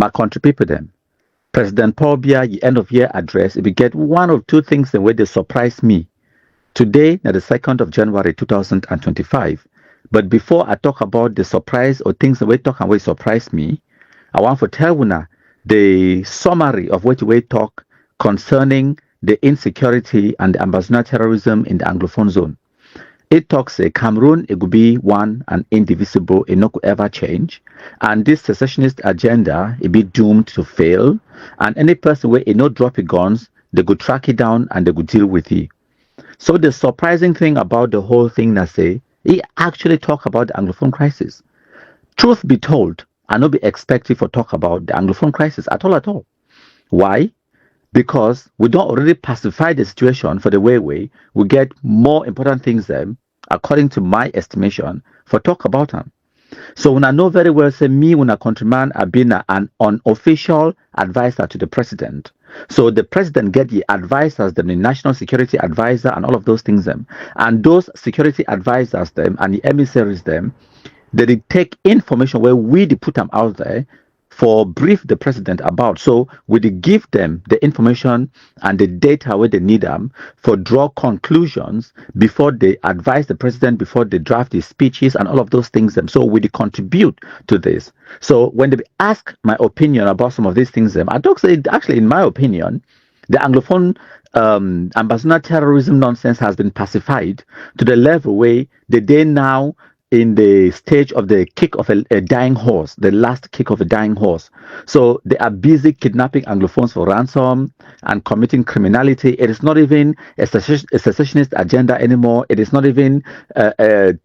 my country people them. President Paul Biya, the end of year address, if we get one of two things the way they surprise me. Today, na the 2nd of January 2025. But before I talk about the surprise or things the way talk and way surprise me, I want to tell you the summary of what we talk concerning the insecurity and the ambassador terrorism in the Anglophone zone. It talks Cameroon, it could be one and indivisible, it not could ever change. And this secessionist agenda, it be doomed to fail. And any person where it not drop guns, they could track it down and they could deal with it. So the surprising thing about the whole thing, I say, he actually talk about the Anglophone crisis. Truth be told, I not be expected for talk about the Anglophone crisis at all. Why? Because we don't already pacify the situation for the way we get more important things then, according to my estimation, for talk about them. So when I know very well, say me, when a countryman, I've been an unofficial advisor to the president. So the president get the advisors, the national security advisor, and all of those things them. And those security advisors them and the emissaries them, they take information where we put them out there for brief the president about. So we give them the information and the data where they need them for draw conclusions before they advise the president, before they draft the speeches and all of those things. So we contribute to this. So when they ask my opinion about some of these things, I don't say actually in my opinion, the Anglophone ambassador terrorism nonsense has been pacified to the level where they now in the stage of the kick of a dying horse, the last kick of a dying horse. So they are busy kidnapping Anglophones for ransom and committing criminality. It is not even a secessionist agenda anymore. It is not even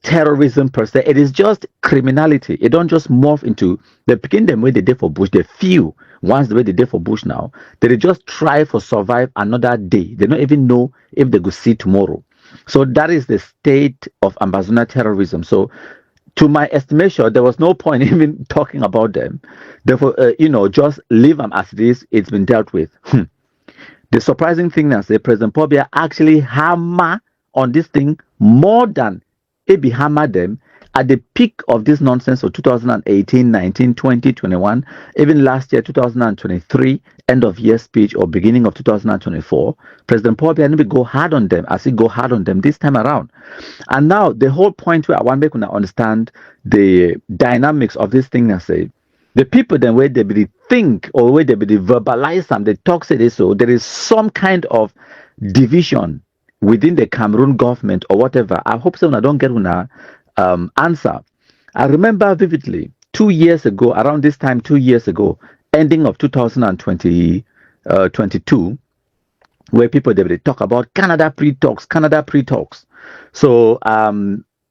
terrorism per se. It is just criminality. It don't just morph into, they begin them way they did for Bush. They few once the way they did for Bush now. They just try for survive another day. They don't even know if they could see tomorrow. So that is the state of ambassador terrorism. So to my estimation, there was no point even talking about them. Therefore, just leave them as it is. It's been dealt with. The surprising thing is that President Paul Biya actually hammer on this thing more than he hammered them at the peak of this nonsense of 2018, 19, 20, 21, even last year, 2023, end of year speech or beginning of 2024, President Paul Biya didn't go hard on them as he go hard on them this time around. And now the whole point where I want to understand the dynamics of this thing, I say, the people then where they be think or where they be verbalize them, they talk say this, so there is some kind of division within the Cameroon government or whatever. I hope so I don't get una answer. I remember vividly 2 years ago, around this time 2 years ago, ending of 2022, where people they talk about Canada pre-talks. So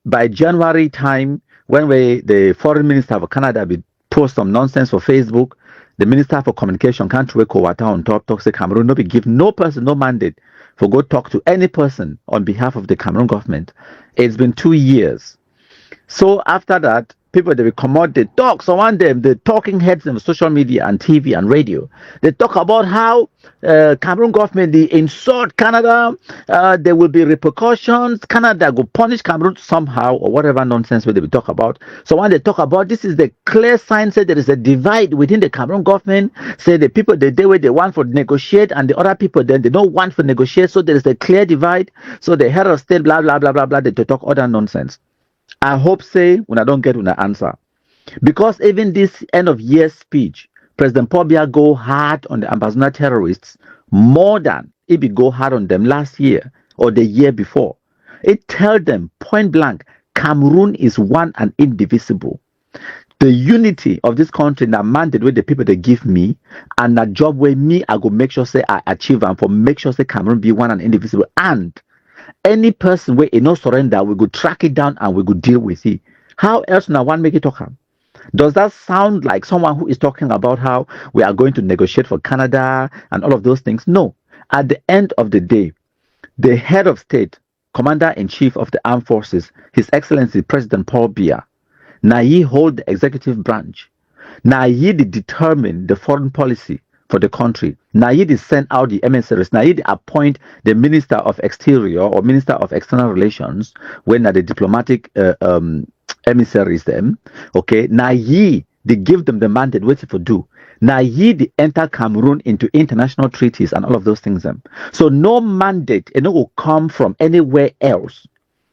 by January time, when the foreign minister of Canada would post some nonsense for Facebook, the minister for communication country Kowata on top talks say Cameroon no be give no person no mandate for go talk to any person on behalf of the Cameroon government. It's been 2 years. So after that, people they will come out, they talk. So one them, the talking heads on social media and TV and radio, they talk about how Cameroon government they insult Canada. There will be repercussions. Canada will punish Cameroon somehow or whatever nonsense where they will talk about. So when they talk about this is the clear sign say there is a divide within the Cameroon government. Say the people they where they want for negotiate and the other people then they don't want for negotiate. So there is a clear divide. So the head of state blah blah blah blah blah they talk other nonsense. I hope say when I don't get an answer. Because even this end of year speech, President Paul Biya go hard on the ambassador terrorists more than he be go hard on them last year or the year before. It tell them point blank, Cameroon is one and indivisible. The unity of this country that mandate with the people they give me and that job where me I go make sure say I achieve and for make sure say Cameroon be one and indivisible. And any person where no surrender, we could track it down and we could deal with it. How else now one make it talk? Does that sound like someone who is talking about how we are going to negotiate for Canada and all of those things? No. At the end of the day, the head of state, Commander-in-Chief of the Armed Forces, His Excellency President Paul Biya, now he hold the executive branch. Now he determine the foreign policy for the country. Now he send out the emissaries. Now he appoint the Minister of Exterior or Minister of External Relations when the diplomatic emissaries them. Okay. Now he they give them the mandate, what to do. Now ye the enter Cameroon into international treaties and all of those things. So no mandate, it no will come from anywhere else.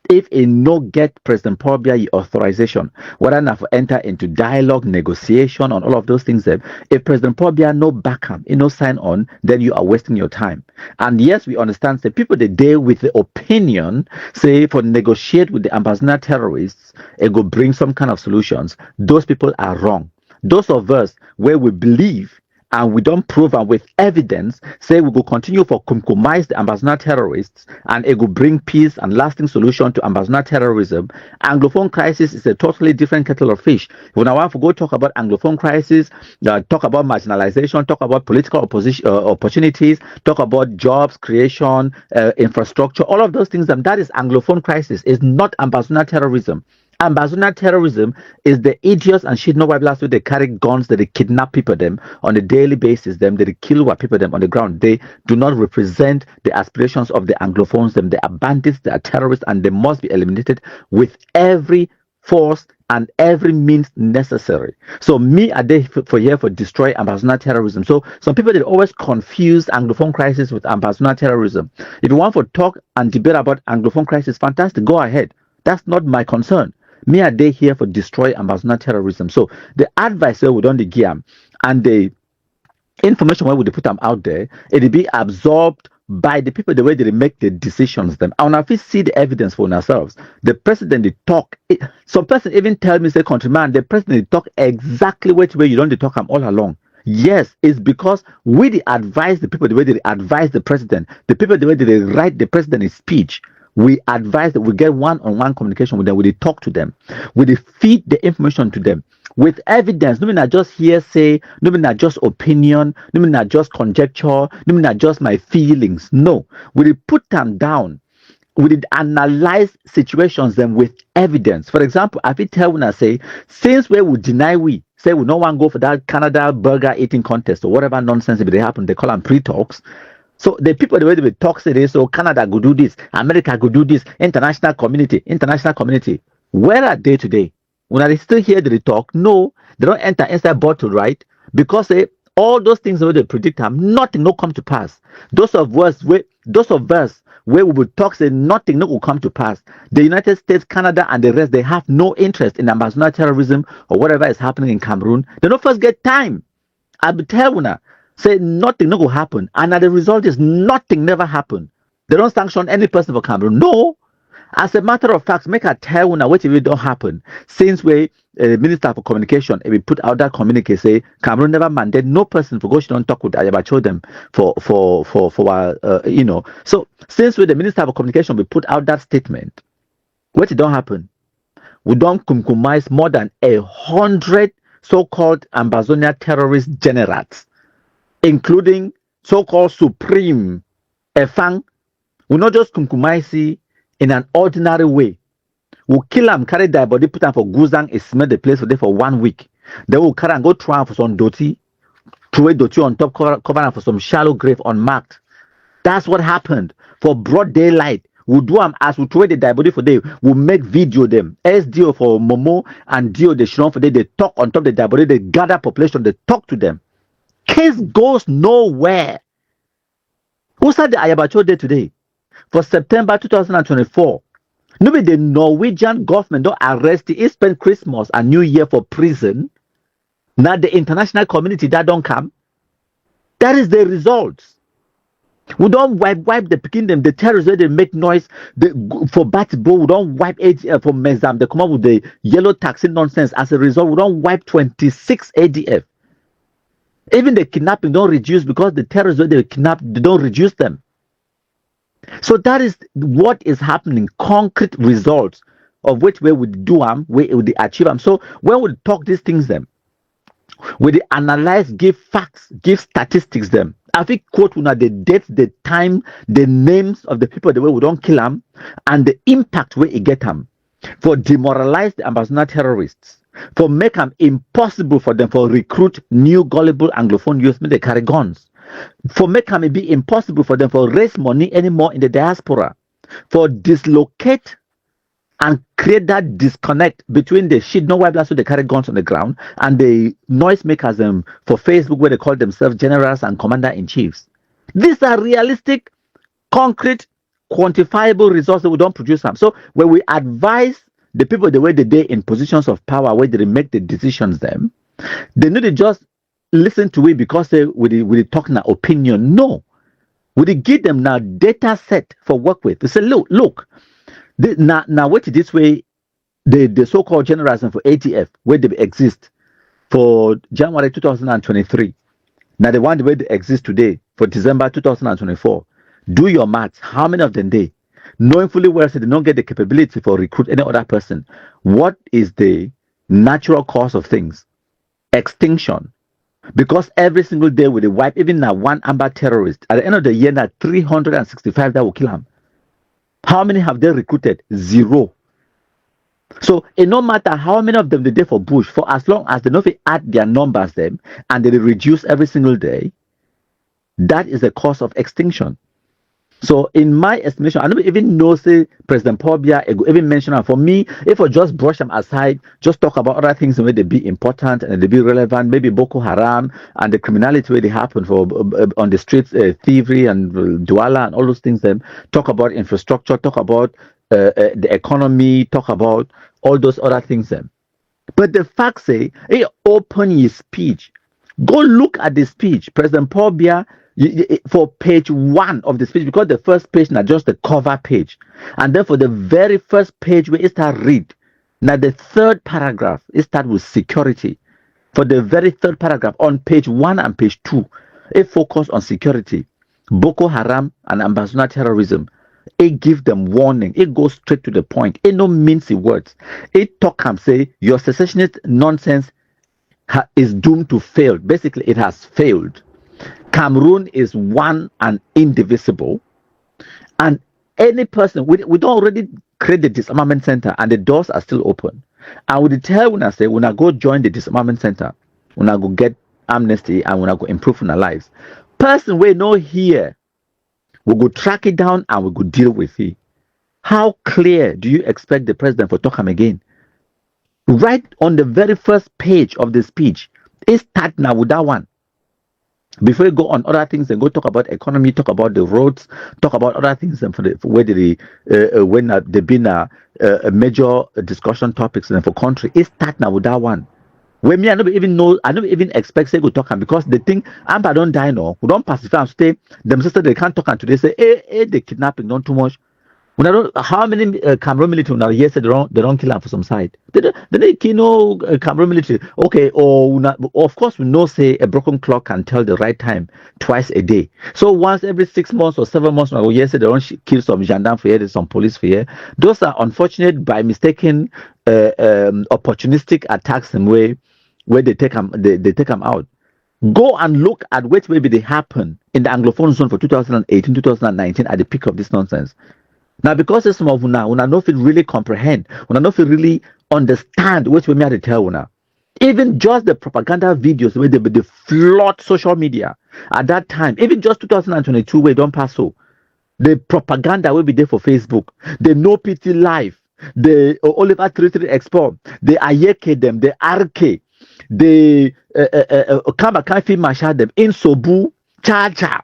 If it no get President Paul Biya authorization, whether not for enter into dialogue, negotiation, on all of those things, if President Paul Biya no back him, no sign on, then you are wasting your time. And yes, we understand the people they deal with the opinion, say for negotiate with the ambassador terrorists, it go bring some kind of solutions. Those people are wrong. Those of us where we believe and we don't prove and with evidence, say we will continue for compromise the ambassador terrorists and it will bring peace and lasting solution to ambassador terrorism. Anglophone crisis is a totally different kettle of fish. When I want to go talk about Anglophone crisis, talk about marginalization, talk about political opposition opportunities, talk about jobs creation, infrastructure, all of those things, that is Anglophone crisis. It's not ambassador terrorism. Ambassador terrorism is the idiots and shit no white blacks who they carry guns, that they kidnap people them on a daily basis, them they kill white people them on the ground. They do not represent the aspirations of the Anglophones, them they are bandits, they are terrorists, and they must be eliminated with every force and every means necessary. So me are they for here for destroy ambassador terrorism. So some people they always confuse Anglophone crisis with ambassador terrorism. If you want to talk and debate about Anglophone crisis, fantastic, go ahead. That's not my concern. Me are they here for destroy ambassador terrorism. So the advice we don't give and the information where would they put them out there, it'll be absorbed by the people the way they make the decisions them. And if we see the evidence for ourselves, the president they talk. Some person even tell me say, countryman, the president they talk exactly which way you don't they talk them all along. Yes, it's because we advise the people the way they advise the president, the people the way they write the president's speech. We advise that we get one-on-one communication with them, we talk to them, we feed the information to them with evidence. No mean not just hearsay, no mean not just opinion, no mean not just conjecture, no mean not just my feelings. No, we put them down. We did analyze situations then with evidence. For example, if you tell when I say, since we would deny say we no one go for that Canada burger eating contest or whatever nonsense if they happen, they call them pre-talks. So the people the way they talk say so Canada go do this, America go do this, international community. Where are they today? When are they still here they talk? No, they don't enter inside bottle, right? Because all those things that they predict nothing no come to pass. Those of us where we would talk say nothing no will come to pass. The United States, Canada, and the rest, they have no interest in ambassador terrorism or whatever is happening in Cameroon. They don't first get time. I'll be telling you. Say nothing no go happen, and the result is nothing never happen. They don't sanction any person for Cameroon. No, as a matter of fact, make a tell when what if it don't happen. Since we Minister for Communication, if we put out that communique say Cameroon never mandate no person for go she don't talk with Ayabacho them for So since we the Minister for Communication we put out that statement, what it don't happen, we don't compromise more than 100 so-called ambassador terrorist generals, including so-called Supreme Efang, will not just compromise in an ordinary way. We'll kill them, carry their body, put them for Guzang, and smell the place for them for 1 week. They will carry and go try for some dirty, throw dirty on top, cover them for some shallow grave unmarked. That's what happened. For broad daylight, we'll do them as we throw the dead body for them. We'll make video them. SDO for Momo and Dio, they show for them. They talk on top of the dead body. They gather population. They talk to them. Case goes nowhere. Who said the Ayabacho Day today? For September 2024. Maybe the Norwegian government don't arrest the spend Christmas and New Year for prison. Now the international community that don't come. That is the results. We don't wipe the kingdom, the terrorists they make noise for Batibo, we don't wipe ADF for Mezam, they come up with the yellow taxi nonsense. As a result, we don't wipe 26 ADF. Even the kidnapping don't reduce because the terrorists they kidnap, they don't reduce them. So that is what is happening, concrete results of which way we do them, we would achieve them. So when we talk these things them, we analyze, give facts, give statistics them. I think quote una the dates, the time, the names of the people the way we don't kill them, and the impact where it get them for demoralize the ambassador terrorists, for make them impossible for them for recruit new gullible Anglophone youth when they carry guns, for make them be impossible for them for raise money anymore in the diaspora, for dislocate and create that disconnect between the shit no white blacks who they carry guns on the ground and the noisemakers for Facebook where they call themselves generals and commander-in-chiefs. These are realistic, concrete, quantifiable results that we don't produce them. So when we advise the people the way they in positions of power where they make the decisions them, they need to just listen to it because they we talk now opinion. No. We give them now data set for work with. They say, look, now what this way the so-called generals for ATF where they exist for January 2023. Now the one where they exist today for December 2024. Do your maths. How many of them they? Knowing fully well that they don't get the capability for recruit any other person. What is the natural cause of things? Extinction. Because every single day with the wipe, even now one Amba terrorist, at the end of the year, now 365 that will kill him. How many have they recruited? Zero. So it no matter how many of them they did for Bush, for as long as they know they add their numbers them and they reduce every single day, that is the cause of extinction. So in my estimation, I don't even know say President Paul Biya even mention it. For me, if I just brush them aside, just talk about other things where they be important and they be relevant, maybe Boko Haram and the criminality where they happen for on the streets, thievery and Douala and all those things. Then talk about infrastructure, talk about the economy, talk about all those other things. Then, but the fact say, hey, open your speech. Go look at the speech, President Paul Biya. For page 1 of the speech, because the first page now just the cover page, and then for the very first page where it start read, now the third paragraph it start with security. For the very third paragraph on page 1 and page 2, it focus on security, Boko Haram and ambassador terrorism. It give them warning. It goes straight to the point. It no mincy words. It talk and say your secessionist nonsense is doomed to fail. Basically, it has failed. Cameroon is one and indivisible, and any person we don't already create the disarmament center and the doors are still open. And we tell when I say when I go join the disarmament center, when I go get amnesty and when I go improve on our lives, person we know here, we go track it down and we go deal with it. How clear do you expect the president for talk him again? Right on the very first page of the speech, it start now with that one. Before you go on other things and go talk about economy, talk about the roads, talk about other things and for where when there been a major discussion topics and for country, it start now with that one. When me I don't even know, I don't even expect say go talk and because they think Amba don't die no, we don't pacify and stay them sister they can't talk and today say the kidnapping not too much. When I don't, how many Cameroon military now? Yes, they don't kill them for some side. They kill no Cameroon military. Okay, of course we know say a broken clock can tell the right time twice a day. So once every 6 months or 7 months, yes, they don't kill some gendarme for here, some police for here. Those are unfortunate by mistaken opportunistic attacks in way where they take them out. Go and look at which maybe they happen in the Anglophone zone for 2018, 2019 at the peak of this nonsense. Now, because some of una no fit really comprehend, una no fit really understand what we may to tell una. Even just the propaganda videos where they flood social media at that time, even just 2022 where don't pass so. The propaganda will be there for Facebook. The No Pity Life, the Oliver 33 Expo, the Ayeke them, the RK, the Kamba Kanfi Masha them, in Sobu, Chacha.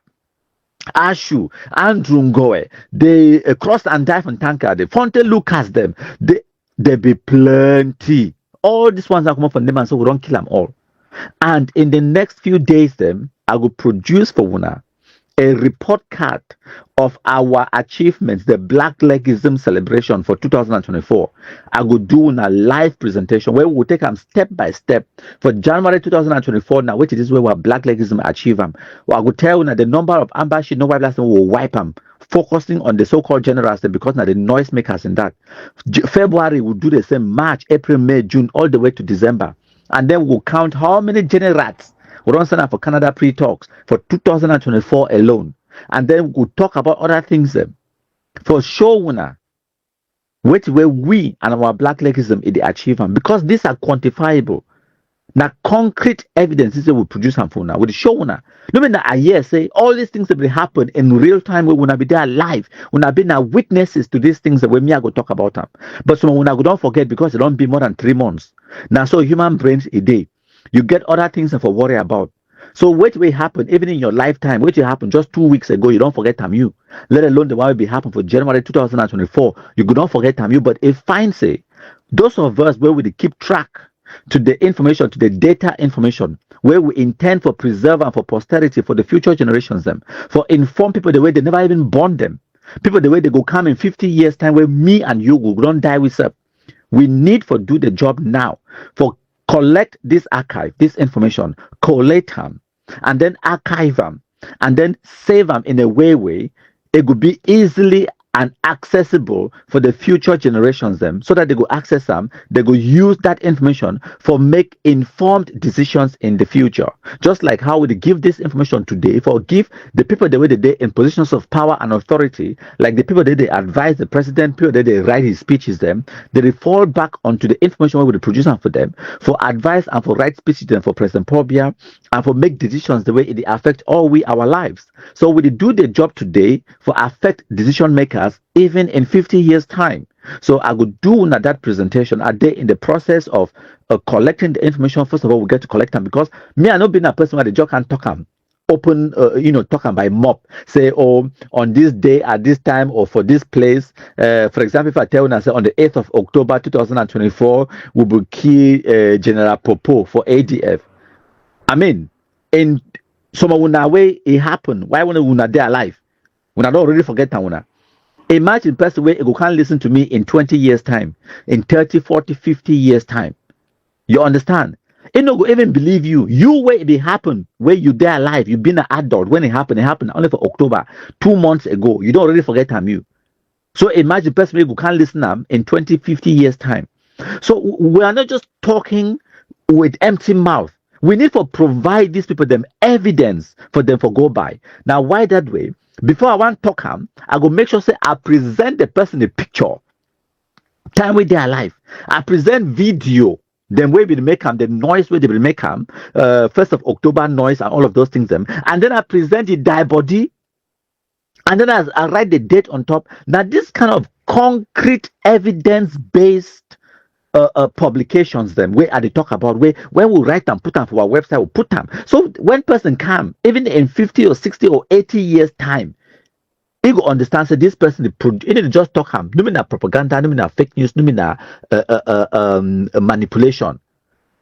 Ashu, Andrew Ngoe, they cross and dive on tanker, the Fonte Lucas them, there be plenty. All these ones are come up from them and so we don't kill them all. And in the next few days, them I will produce for Wuna a report card of our achievements, the Black Legism celebration for 2024. I will do a live presentation where we will take them step by step for January 2024. Now, which is where our Black Legism achieve them. Well, I will tell you the number of ambush no white will wipe them, focusing on the so-called generals because now the noisemakers in that. February will do the same. March, April, May, June, all the way to December, and then we'll count how many generals. We don't sign up for Canada pre-talks for 2024 alone. And then we'll talk about other things for sure, which way we and our Black Legism is the achievement. Because these are quantifiable. Now, concrete evidence is we produce and for now. With the show now. No mean that I hear say all these things that will happen in real time. We will not be there live. We will not be now witnesses to these things that we me I go talk about them. But some we not don't forget because it don't be more than 3 months. Now, so human brains a day. You get other things to worry about. So what will happen even in your lifetime? What will happen just 2 weeks ago? You don't forget time you. Let alone the one will be happen for January 2024. You could not forget time you. But if fine say those of us where we keep track to the information, to the data information, where we intend for preserve and for posterity for the future generations them, for inform people the way they never even born them, people the way they go come in 50 years time where me and you will don't die with up. We need for do the job now for collect this archive, this information, collate them, and then archive them, and then save them in a way it could be easily and accessible for the future generations them so that they go access them, they go use that information for make informed decisions in the future. Just like how we give this information today for give the people the way they in positions of power and authority, like the people that they advise the president, people that they write his speeches them, they fall back onto the information we produce for them for advice and for write speeches them for President Paul Biya and for make decisions the way it affect all we our lives. So we do the job today for affect decision makers even in 50 years time. So I would do that presentation. Are they in the process of collecting the information? First of all, we get to collect them because me, I not being a person where the job can talk them open, talking by mob. Say, oh, on this day at this time or for this place. For example, if I tell you, I say on the 8th of October 2024, we will kill General Popo for ADF. I mean, in some way it happened. Why when we not there alive? We not already forget that. Imagine person where you can't listen to me in 20 years time, in 30, 40, 50 years time. You understand? It no go even believe you. You where it happen, where you there alive, you been an adult. When it happened only for October, 2 months ago. You don't already forget time you. So imagine person where you can't listen them in 20, 50 years time. So we are not just talking with empty mouth. We need to provide these people them evidence for them for go by. Now, why that way? Before I want to talk I go make sure say I present the person the picture. Time where they are alive. I present video. Then we will make them the noise where they will make them 1st of October noise and all of those things them. And then I present the die body. And then I write the date on top. Now this kind of concrete evidence based publications them where they talk about where when we write them put them for our website we put them so when person come even in 50 or 60 or 80 years time he go understand say this person they just talk him no mean propaganda no mean fake news no mean manipulation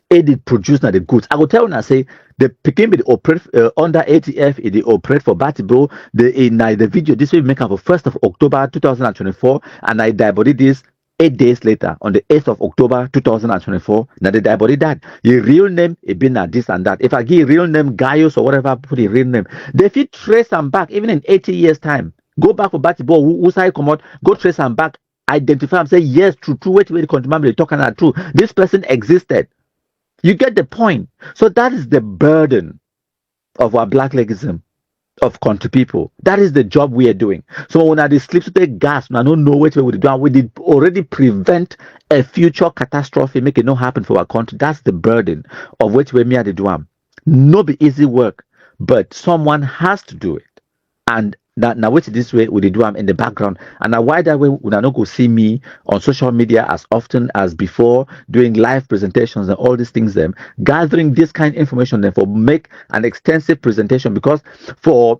it produce now the goods. I will tell you now say the picking the operate under ATF it operate for Batibro the video this will make up for 1st of October 2024 and I body this 8 days later, on the 8th of October 2024, now the body that your real name it been this and that. If I give real name Gaius or whatever, put a real name, they fit trace them back even in 80 years time. Go back for Batibo, who side come out, go trace them back, identify them, say yes, true, wait, continue they talking that true. This person existed. You get the point. So that is the burden of our black legism of country people. That is the job we are doing. So when I sleep to take gas, I don't know which way we do. We did already prevent a future catastrophe, make it not happen for our country. That's the burden of which way me I do. No be easy work, but someone has to do it. And now which this way we do in the background. And now why that way would I not go see me on social media as often as before, doing live presentations and all these things them, gathering this kind of information then for make an extensive presentation because for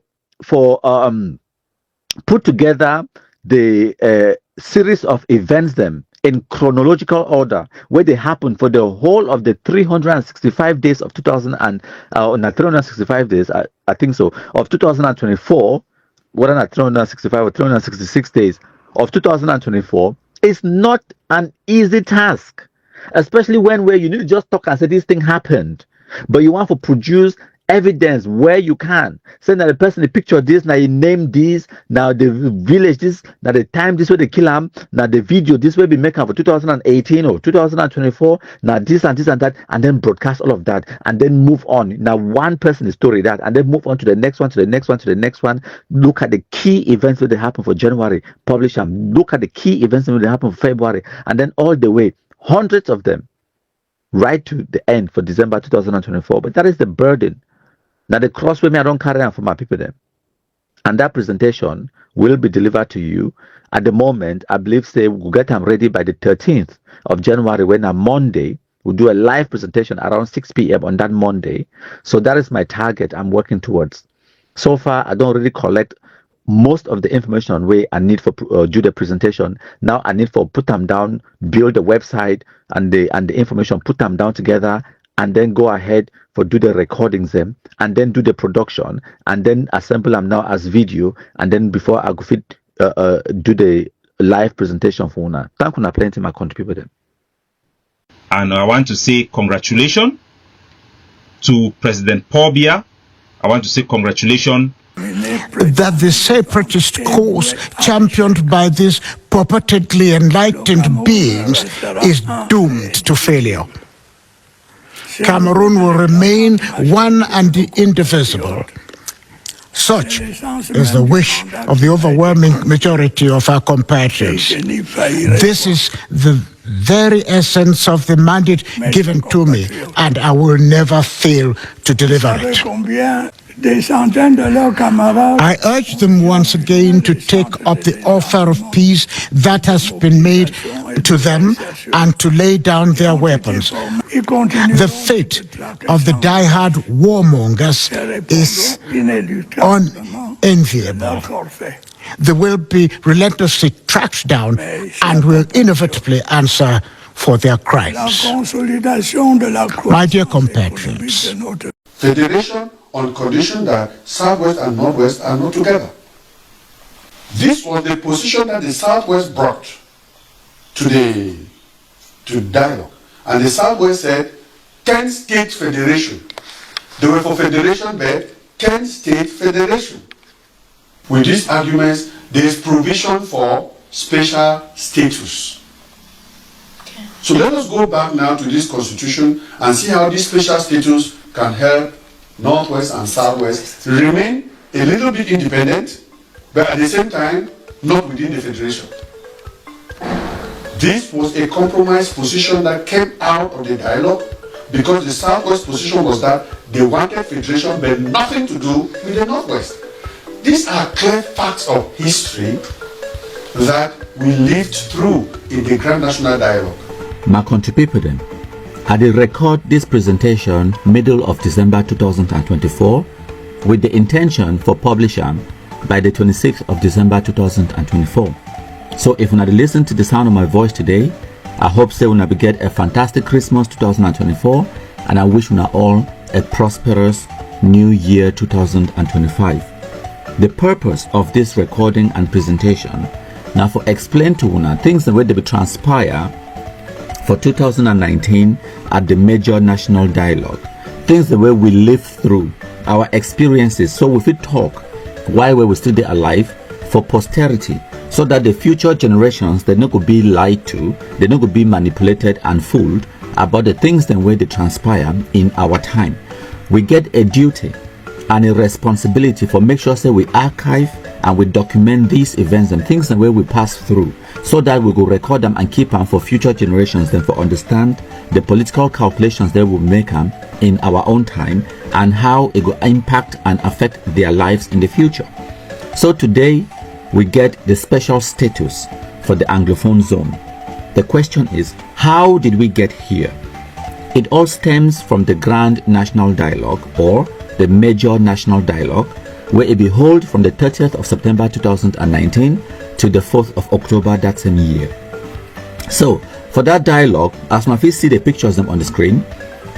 put together the series of events them in chronological order where they happen for the whole of the 365 days of 2000 and not 365 days I think so of 2024 whether not 365 or 366 days of 2024 is not an easy task, especially when where you need to just talk and say this thing happened, but you want to produce evidence where you can. Say that the person, the picture this, now you name this, now the village this, now the time this way they kill him, now the video this way be make up for 2018 or 2024, now this and this and that, and then broadcast all of that, and then move on. Now one person is story that, and then move on to the next one, to the next one, to the next one. Look at the key events that happen for January, publish them. Look at the key events that happen for February, and then all the way, hundreds of them. right to the end for December 2024. But that is the burden. Now the cross with me, I don't carry on for my people then. And that presentation will be delivered to you. At the moment, I believe say we'll get them ready by the 13th of January, when on Monday, we'll do a live presentation around 6 p.m. on that Monday. So that is my target I'm working towards. So far, I don't really collect most of the information where I need for do the presentation. Now I need for put them down, build the website and the information, put them down together, and then go ahead for do the recordings them, and then do the production, and then assemble them now as video, and then before I go fit do the live presentation for una. Thank you, plenty my country people then. And I want to say congratulations to President Paul Biya. I want to say congratulations that the separatist cause championed by these purportedly enlightened beings is doomed to failure. Cameroon will remain one and indivisible. Such is the wish of the overwhelming majority of our compatriots. This is the very essence of the mandate given to me, and I will never fail to deliver it. I urge them once again to take up the offer of peace that has been made to them and to lay down their weapons. The fate of the die-hard warmongers is unenviable. They will be relentlessly tracked down and will inevitably answer for their crimes. My dear compatriots, federation on condition that Southwest and Northwest are not together. This was the position that the Southwest brought to dialogue. And the Southwest said 10-state federation. They were for federation, but 10-state federation. With these arguments, there is provision for special status. Okay. So let us go back now to this constitution and see how this special status can help Northwest and Southwest remain a little bit independent, but at the same time, not within the federation. This was a compromise position that came out of the dialogue, because the Southwest position was that they wanted federation but nothing to do with the Northwest. These are clear facts of history that we lived through in the Grand National Dialogue. My country people then, I did record this presentation middle of December 2024 with the intention for publishing by the 26th of December 2024. So if you want to listen to the sound of my voice today, I hope so we get a fantastic Christmas 2024, and I wish you all a prosperous new year 2025. The purpose of this recording and presentation now for explain to una things the way they be transpire for 2019 at the major national dialogue, things the way we live through our experiences, so we fit talk while we were still there alive for posterity, so that the future generations they not could be lied to, they not could be manipulated and fooled about the things the way they transpire in our time. We get a duty and a responsibility for make sure say we archive and we document these events and things the way we pass through, so that we will record them and keep them for future generations, then for understand the political calculations they will make them in our own time and how it will impact and affect their lives in the future. So today we get the special status for the Anglophone zone. The question is, how did we get here? It all stems from the Grand National Dialogue, or the Major National Dialogue, where it be held from the 30th of September 2019 to the 4th of October that same year. So for that dialogue, as my face see the pictures them on the screen,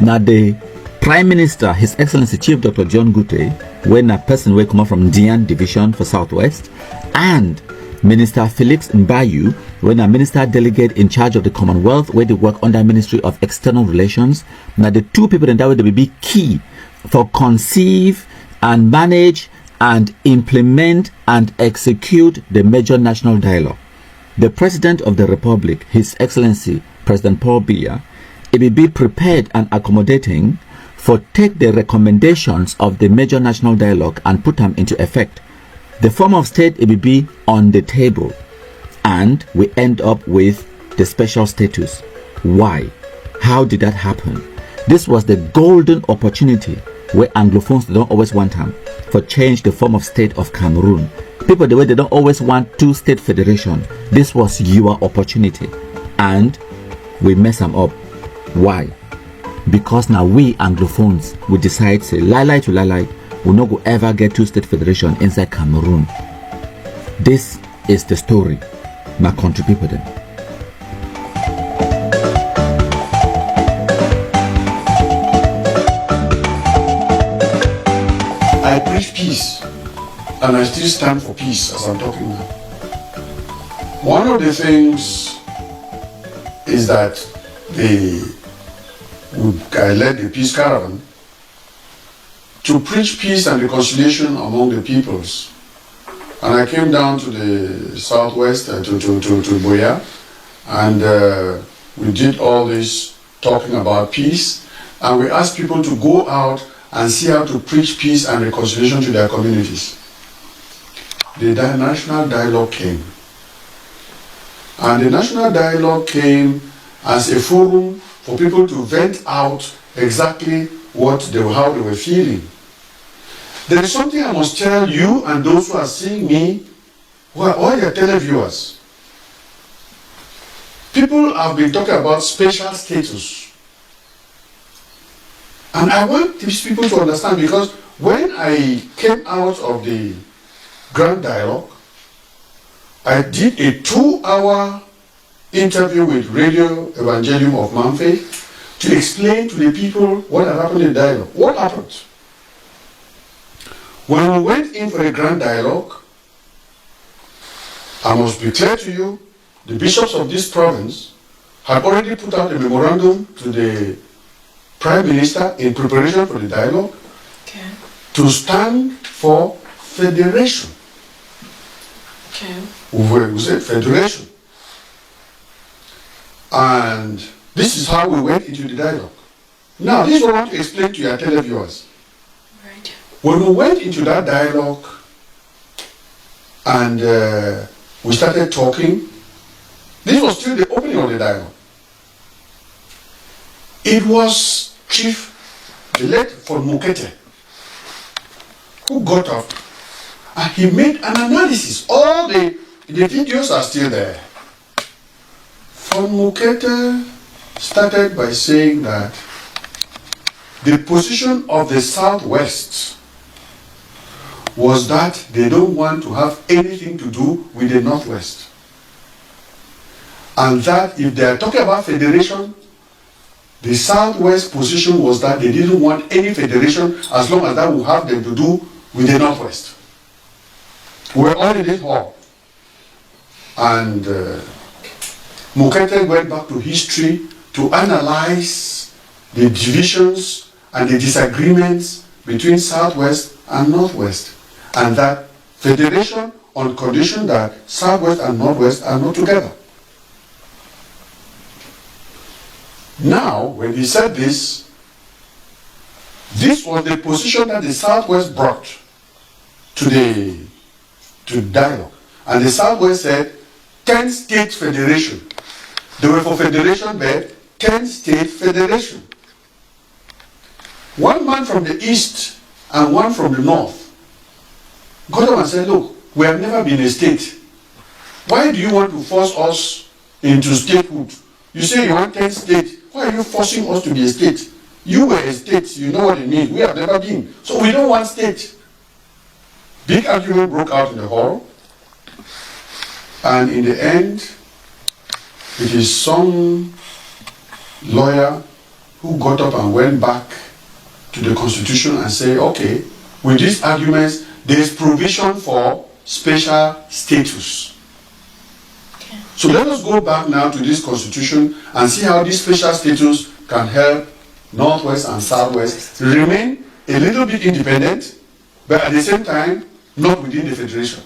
now the Prime Minister, His Excellency Chief Dr. John Gute, when a person will come from Dian Division for Southwest, and Minister Felix Mbayu, when a minister delegate in charge of the Commonwealth, where they work under Ministry of External Relations. Now the two people in that way they will be key for conceive and manage and implement and execute the major national dialogue. The President of the Republic, His Excellency President Paul Biya, it will be prepared and accommodating for take the recommendations of the major national dialogue and put them into effect. The form of state it will be on the table, and we end up with the special status. Why? How did that happen? This was the golden opportunity where Anglophones don't always want them for change the form of state of Cameroon. People, the way they don't always want two-state federation. This was your opportunity. And we mess them up. Why? Because now we Anglophones will decide, say, lie to lie, we'll not go ever get two-state federation inside Cameroon. This is the story. My country people then. I preach peace, and I still stand for peace as I'm talking now. One of the things is that I led the peace caravan to preach peace and reconciliation among the peoples. And I came down to the southwest, to Biya, and we did all this talking about peace, and we asked people to go out and see how to preach peace and reconciliation to their communities. The national dialogue came. And the national dialogue came as a forum for people to vent out exactly how they were feeling. There is something I must tell you and those who are seeing me, who are all your televiewers. People have been talking about special status. And I want these people to understand, because when I came out of the Grand Dialogue, I did a 2-hour interview with Radio Evangelium of Manfred to explain to the people what had happened in the dialogue. What happened? When we went in for a Grand Dialogue, I must be clear to you, the bishops of this province had already put out a memorandum to the Prime Minister in preparation for the dialogue to stand for federation. We said federation. And this is how we went into the dialogue. Now, this is what I want to explain to your televiewers. Right. When we went into that dialogue and we started talking, this was still the opening of the dialogue. It was Chief Late von Mukete who got up and he made an analysis. All the videos are still there. Von Mukete started by saying that the position of the Southwest was that they don't want to have anything to do with the Northwest. And that if they are talking about federation, the Southwest position was that they didn't want any federation as long as that would have them to do with the Northwest. We were all in this hall. And Mukete went back to history to analyze the divisions and the disagreements between Southwest and Northwest. And that federation on condition that Southwest and Northwest are not together. Now, when he said this was the position that the Southwest brought to dialogue. And the Southwest said, 10-state federation. They were for federation, but 10-state federation. One man from the east and one from the north got up and said, look, we have never been a state. Why do you want to force us into statehood? You say you want 10 states. Why are you forcing us to be a state? You were a state, you know what it means. We have never been. So we don't want state. Big argument broke out in the hall. And in the end, it is some lawyer who got up and went back to the Constitution and said, okay, with these arguments, there is provision for special status. So let us go back now to this Constitution and see how this special status can help Northwest and Southwest remain a little bit independent, but at the same time, not within the Federation.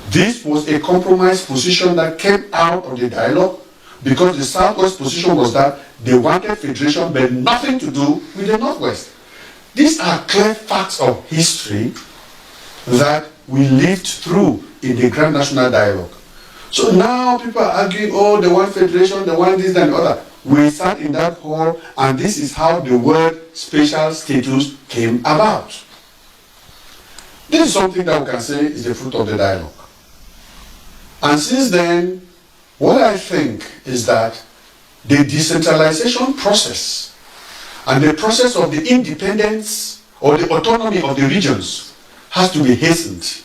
This was a compromise position that came out of the dialogue because the Southwest position was that they wanted Federation, but nothing to do with the Northwest. These are clear facts of history that we lived through in the Grand National Dialogue. So now people are arguing, oh, the one federation, the one this and the other. We sat in that hall, and this is how the word special status came about. This is something that we can say is the fruit of the dialogue. And since then, what I think is that the decentralization process and the process of the independence or the autonomy of the regions has to be hastened.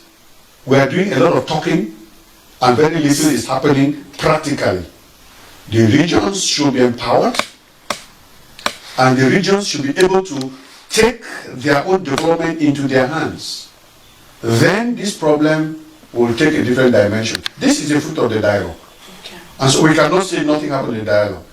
We are doing a lot of talking, and very little is happening practically. The regions should be empowered, and the regions should be able to take their own development into their hands. Then this problem will take a different dimension. This is the fruit of the dialogue. Okay. And so we cannot say nothing happened in dialogue.